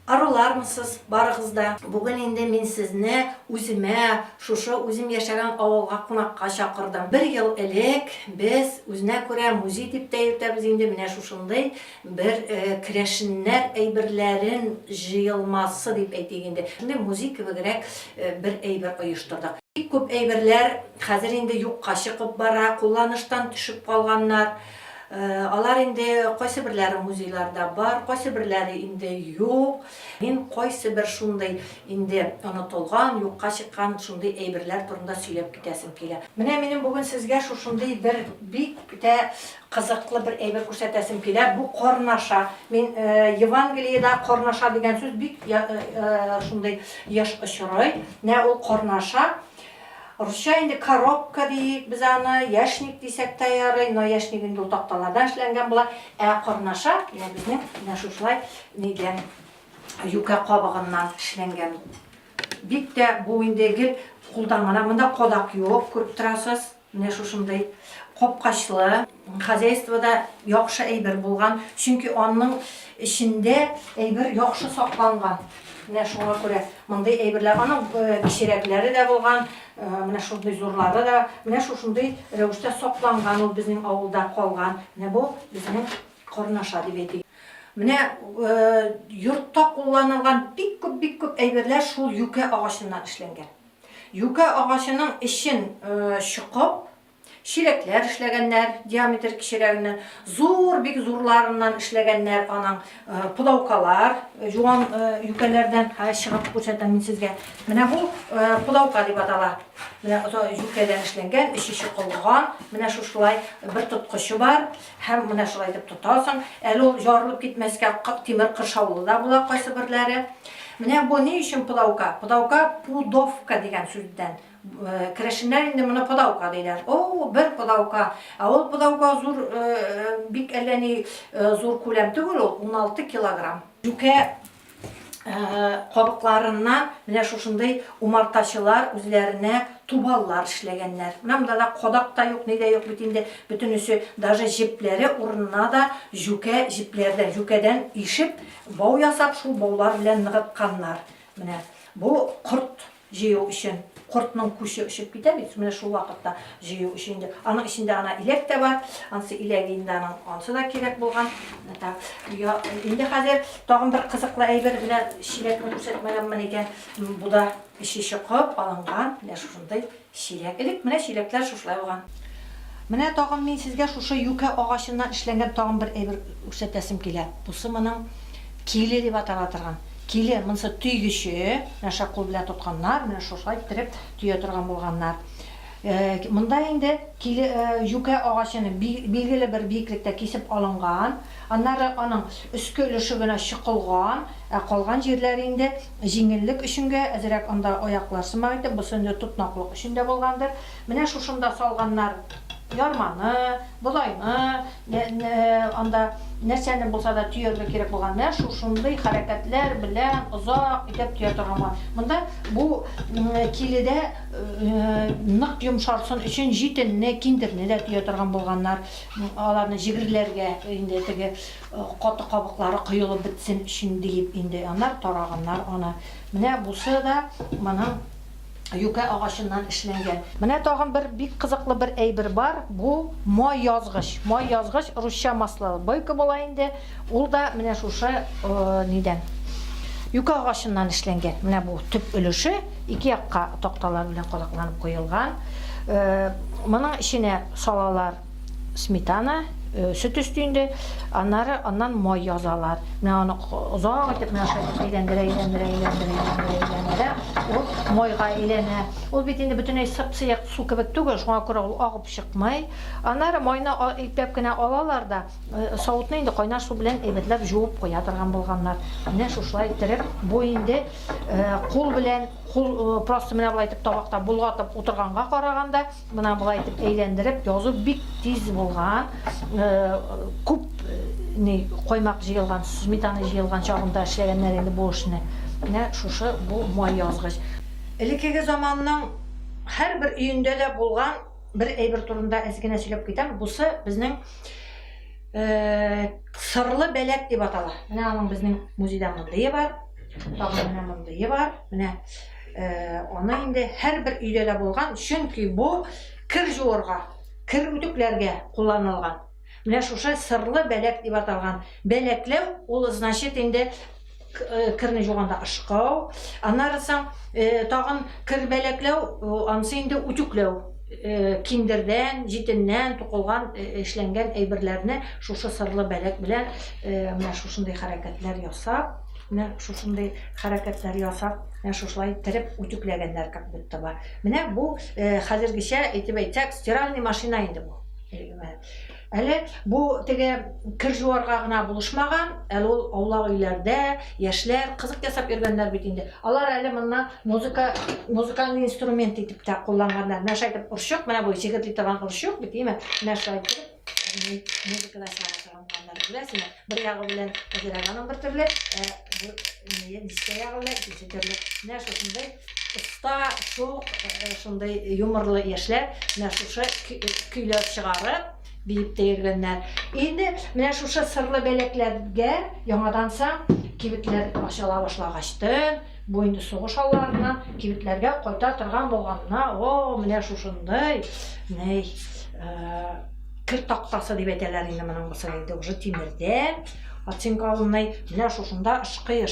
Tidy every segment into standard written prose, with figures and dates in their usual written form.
Arılarmısınız barıгызда? Bugün indi men sizni özüme, şuşu özüm yaşagan avulga qonaqqa çaqırdım. Bir yıl elek biz özüne göre muzey dip deyiptemiz indi mine şuşunday bir kireşinler eybirlerin jıyılması dip aytganda. Şunday muzey kibirek bir eybir uyuşturduk. Çok köp eybirler hazır indi yokka çıkıp bara, kullanıştan düşüp kalganlar. Alar indi qaysı birleri muzeylarda var, qaysı birleri indi yok. Men qaysı bir şunday indi unutulgan, yokka çıkan şunday eybirler turunda söylep ketesim kele. Mine menin bugün sizge şunday bir bik de kızıklı bir eyber көрсәтәсем kele. Bu kornaşa. Men Евангелиеда kornaşa degan söz bik şunday yaş ışıray. Ne o kornaşa? Rusça indi коробка deyik, biz ana яшник desek tayarı, no яшник indi o taktalardan işlengen bular. Kornaşa, yani bizning şuşlay neden yuka qabığından işlengen. Bik de bu indegi kullanmana, bunda kodak yok, көрүп turasız. Ne şuşunday qopqaşlı, хозяйствоda yaxşı eyber bulgan. Çünkü onun içinde eyber yaxşı saklangan. Ne şuna göre bunday eyberler, onun kişirekleri de bulgan, mine şunday zorları da, mine şuşunday rövüşte saklangan, o bizim avulda kalgan. Ne bu? Bizim kornaşa dip eydik. Mine yurtta kullanılgan bik köp eyberler şul yuka ağaçından işlengen. Yuka ağaçının işin çıkıp şilekler işlegenler, diametr kişileginden, bik zorlarından işlegenler, anan pudavkalar, juan yükelerden çıkıp görsetem men sizge. Mine bu pudavka dip atalar. Mine yükeden işlengen, işi çıkılgan, mine şuşulay bir tutkuşu var, hem mine şulay dip tutasın. Eli ol jarılıp gitmeske temir kırşavlı da bula qaysı birleri. Mine bu ne için pudavka? Pudavka pudovka degan sözden. Kireşinler indi buna pudavka deyler. O bir pudavka. O pudavka zor bik eleni zor kulem tügül 16 kilogram. Yüke qabıqlarından mine şuşunday umartaşılar üzerine tuballar işlegenler. Bunamda da kodak da yok, ne de yok bitinde bütünüsü даже jipleri urununa da yüke jiplerden, yükeden işip bau yasap şu baular bilen nıgıtkanlar. Mine bu kurt jiyo için. Kurtның kuşu ışıp gidemiz. Mine şu vakitte jiyo işinde. Anın içinde ana ilek de var. Ansı ileğinde ansı da gerek bulgan. Indi hazır tağın bir kızıklı eyber bile şilekini көрсетmegen eken. Bu da işi çıkıp alıngan. Mine şuşunday şilek. İlek mine şilekler şuşlay olgan. Mine tağın men sizge şuşu yuka ağaçından işlengen tağın bir eyber көрсетесим kele. Buсы mının kili dip atalatırgan. Kili, mınsı tüygüşü, naşa kol bilen tutkanlar, mine şuşlay bitirip tüye turgan bulganlar. Mında indi kili yuka ağaçını belgili bir biyiklikte kesip alıngan, anları onun üskü ülüşübüne çıkılgan, kalgan yerleri indi jingillik üçünge, azirek onda ayaklar sımaydı, bu sünde tutnaklık üçünde bulgandır. Mine şuşunda salganlar yarmanı, bulayını, onda nersenin bolsa da tüyörgü kerek bolganlar, şuşunday hareketler bilen uzak itep tüye turgan. Bunda bu kilide nık yumşarsın üçün jitinine, kindirine de tüye turgan bolganlar. Alarını jigirlerge indi tege katı qabıqları kıyılıp bitsin üçün deyip indi onlar taraganlar ona. Mine buсы da manın yuka ağaçından işlengen. Mine tağın bir bik kızıklı bir eyber var. Bu moy yazgıç. Moy yazgıç Rusça maslalı boyka bolayındı. Ol da mine şuşa neden? Yuka ağaçından işlengen. Mine bu tüp ülüşü iki yakka toktalar bilen kodaklanıp koyulgan. Bunun içine salalar smetana, süt üstünde, ondan moy yazalar. Onu uzak edip, eylendire, o moyga eylene. O bitinde bütün sıp-sıyak su kebek tügül, şuna göre ağıp çıkmay. Onları moyuna ipepkine alalar da, soğutunu indi koynar su bilen ebetlep juup koyatırgan bulganlar. Ne şuşlay ettirip, bu indi kul bilen, prosto mine bulaytip tabakta bulgatıp oturganга karaganda, buna bulaytip eylendirip, yozu bik tiz bulgan, kup koymak jıyılgan, smetana jıyılgan çağında işlegenler indi bu işine. Ne şuşu bu moy yazgıç. Elikegi zamanның her bir üyünde de bulgan bir eyber turunda eskine söylep gitem. Buсы bizning sırlı belek dip atalar. Mine aның bizning muzeyda mındayı var. Тагын менә мондый бар. Менә аны инде һәрбер өйдә дә булган, чөнки бу кир жуырга, кир үтүкләргә кулланылган. Менә шушы сырлы бәләк дип аталган. Бәләкләү ул значит инде кирне жуганда ышкау, аннарысын тагын кир бәләкләү, анысы инде үтүкләү. Киндердән, җитеннән тукылган эшләнгән әйберләрне шушы сырлы бәләк белән менә шушындай хәрәкәтләр ясап, менә шушындай хәрәкәтләр ясап, менә шушылай иттереп үтүкләгәннәр как будто бы. Менә бу хәзергечә әйтеп әйтсәк, стиральный машина инде бу. Әле бу теге кир жуарга гына булышмаган, әле ул аулак өйләрдә яшьләр кызык ясап йөргәннәр бит инде. Алар әле моннан музыкаль инструмент итеп тә кулланганнар. Менә шайтып урчук, менә бу җигерли торган урчук бит, име? Менә шайтып музыкада чыгарганнар. Беләсезме? Бер ягы белән әзерәгәнең бер төрле, бу дискә ягы белән икенче төрле. Менә шушындай уста, шук, шундай юморлы яшьләр менә шушы көйләр чыгарып биеп йөргәннәр. Инде менә шушы сырлы бәләкләргә яңадан соң кибетләр ачыла башлагачтын, бу инде сугыш алларыннан кибетләргә кайта торган булганына, менә шушындай, кир тактасы дип әйтәләр инде моның бусы инде уже тимердән, оцинка алынмай, менә шушында ышкый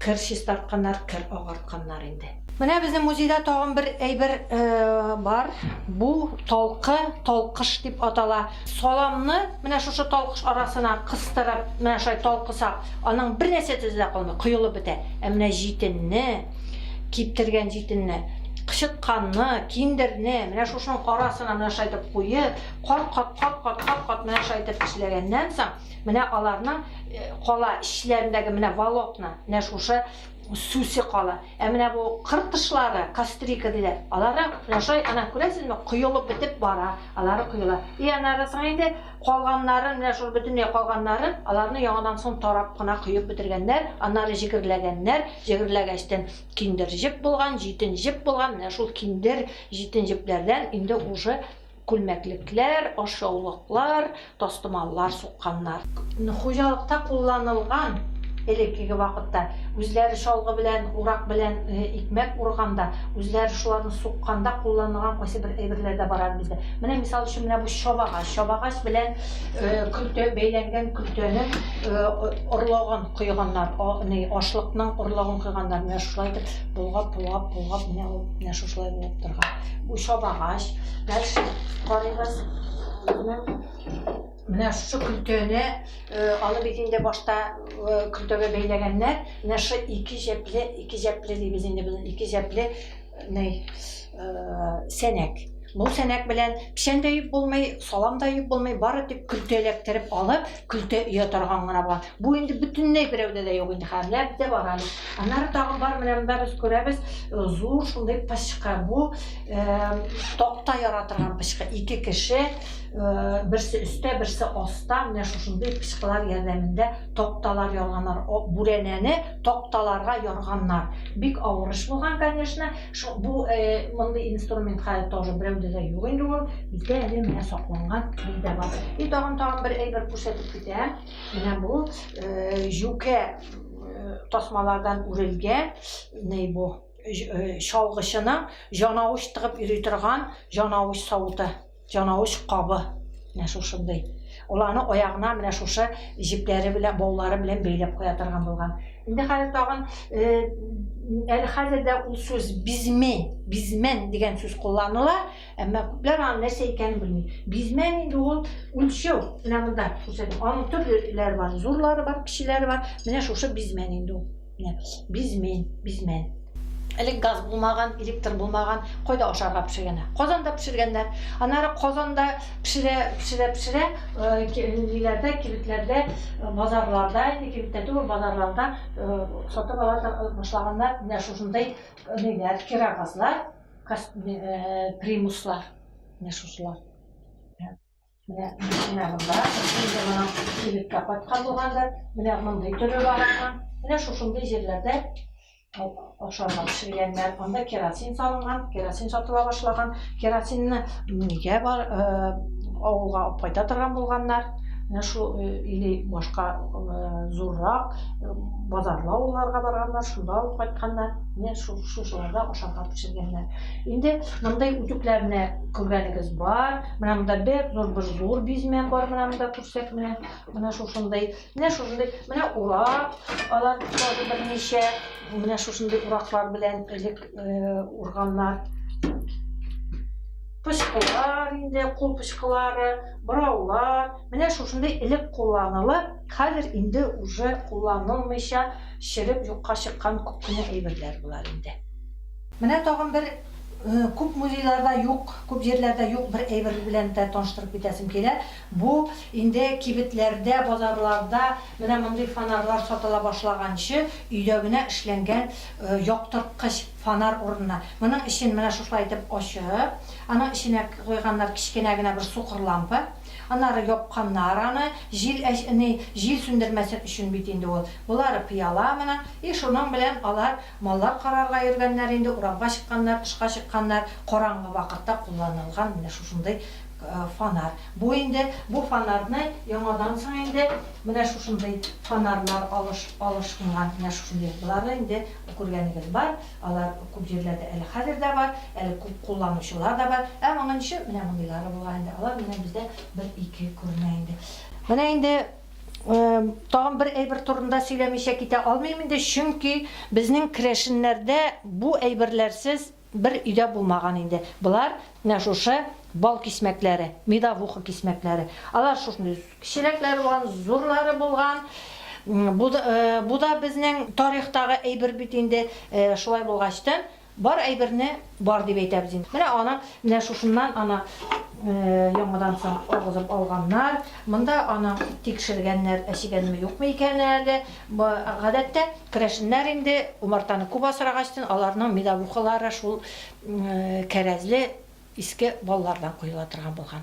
кир чистартканнар, кир агартканнар инде. Менә безнең музейда тагын бер әйбер бар. Бу талкыш дип атала. Саламны менә шушы талкыш арасына кыстырып, менә шулай талкысак, аның бер нәрсә төзелә калмый, коелып бетә. Менә җитенне, киптергән җитенне, кычытканны, киндерне, менә шушының арасына менә шулай итеп куеп, кат менә шулай итеп эшләгәннән соң, менә аларның кала эчләрендәге менә волокна, менә шушы сүсе кала. Менә бу кыртышлары, кастрика диләр. Алары менә шулай ана күрәсезме, коелып бетеп бара. Алары коела. Анарысын инде калганнарын, менә шул бөтенләй калганнарын, аларны яңадан соң тарап кына коеп бетергәннәр, аннары җигерләгәннәр, җигерләгәчтән киндер җеп булган, җитен җеп булган. Менә шул киндер, җитен җепләрдән инде уже күлмәклекләр, ашаулыклар, тастымаллар сукканнар. Хуҗалыкта кулланылган элеккеге вакытта үзләре шалгы белән, урак белән икмәк урганда, үзләре шуларны сукканда кулланылган кайсы бер әйберләр дә бар бездә. Менә мисал өчен менә бу чабагач белән көлтә бәйләнгән көлтәнең орлыгын куйганнар, ашлыкның орлыгын куйганнар. Менә шулай итеп булгап, менә шулай булып торган. Бу чабагач, дальше карыйбыз. Менә шу көлтәне алып инде башта көлтәгә бәйләгәннәр. Менә шу ике җәпле дибез инде безнең ике җәпле сәнәк. Бу сәнәк белән пишән дә юып булмый, салам да юып булмый, бары тик көлтәләктереп алып, көлтә үя торган гына бар. Бу инде бөтенләй берәүдә дә юк инде, хәрләр дә бар әле. Аннары тагын бар, менә без күрәбез, зур шундый пычка. Бу такта яратырган пычка. Ике кеше, берсе өстә, берсе аста, менә шушындай пычкалар ярдәмендә такталар ялганнар, бүрәнәне такталарга ярганнар. Бик авыр эш булган, конечно. Бу мондый инструмент хәле тоже берәүдә дә юк инде ул. Бездә әле менә сакланган бездә бар. Тагын бер әйбер күрсәтеп китәм. Менә бу жүкә тасмалардан үрелгән, бу шалгычының жанавыш тыгып йөри торган жанавыш савыты, жанавыш кабы. Менә шушындай. Уларны аягына менә шушы җипләре белән, баулары белән бәйләп куя торган булган. Инде хәзер тагын әле хәзердә ул сүз бизмән дигән сүз кулланыла, әмма күпләр аны нәрсә икәнен белми. Бизмән инде ул үлчәү. Менә монда күрсәтим. Аның төрлеләре бар, зурлары бар, кичиләре бар. Менә шушы бизмән инде ул. Менә бизмән. Элек газ булмаган, электр булмаган, кайда ашарга пешергәннәр? Казанда пешергәннәр. Аннары казанда пешерә, ниләрдә, кибетләрдә, базарларда, кибеттә түгел, базарларда сатып ала башлаганнар. Менә шушындай ниләр, кирогазлар, примуслар. Менә шушылар. Менә монда, менә кибеткә кайткан булганда, менә мондай төрө барган. Менә шушындай җирләрдә ашарга пешергәннәр. Анда керосин салынган, керосин сатыла башлаган. Керосинны нигә бар авылга алып кайта торган булганнар. менә шул или башка зуррак базарлауларга барганнар, шунда алып кайтканнар. Менә шушыларда ашарга пешергәннәр. Инде мондай үтүкләрне күргәнегез бар. Менә монда бик зур бизмән бар, менә монда күрсәк, менә шушындай. Менә урак, алар берничә, менә шушындай ураклар белән элек урганнар. Пышкылар, инде кул пышкылары, быраулар, менә шушындай элек кулланылып, хәзер инде уже кулланылмыйча чиреп юкка чыккан күп кенә әйберләр булар инде. Менә тагын бер күп музейларда юк, күп җирләрдә юк бер әйбер белән дә таныштырып китәсем килә. Бу инде кибетләрдә, базарларда менә мондый фонарлар сатыла башлаганчы өйдә генә эшләнгән яктырткыч фонар урынына. Моның өчен менә шулай итеп ачып, аның иченә куйганнар кичкенә генә бер сукыр лампа. Аннары япканнар аны, җил сүндермәсен өчен бит инде ул. Булары пыяла менә, шуның белән алар маллар карарга йөргәннәр инде, урамга чыкканнар, тышка чыкканнар, караңгы вакытта кулланылган менә шушындай фонар. Бу инде бу фонарны яңадан соң инде менә шушындай фонарлар алышкан, менә шушындай. Буларны инде күргәнегез бар. Алар күп җирләрдә әле хәзер дә бар, әле күп кулланучылар да бар. Моның өчен менә мондыйлары булган инде. Алар менә бездә бер-ике күренә инде. Менә инде тагын бер әйбер турында сөйләмичә китә алмыйм инде, чөнки безнең керәшеннәрдә бу әйберләрсез бер өйдә булмаган инде. Булар менә шушы бал кисмәкләре, медовуха кисмәкләре. Алар шушындай кичәләкләре булган, зурлары булган. Бу да безнең тарихтагы әйбер бит инде, шулай булгачтан бар әйберне бар дип әйтәбез инде. Менә шушыннан яңадан соң агызып алганнар. Монда аны тикшергәннәр, әчегәнме юкмы икән әле. Гадәттә керәшеннәр инде умартаны күп асрагачтан аларның медовухалары шул кәрәзле иске баллардан куела торган булган.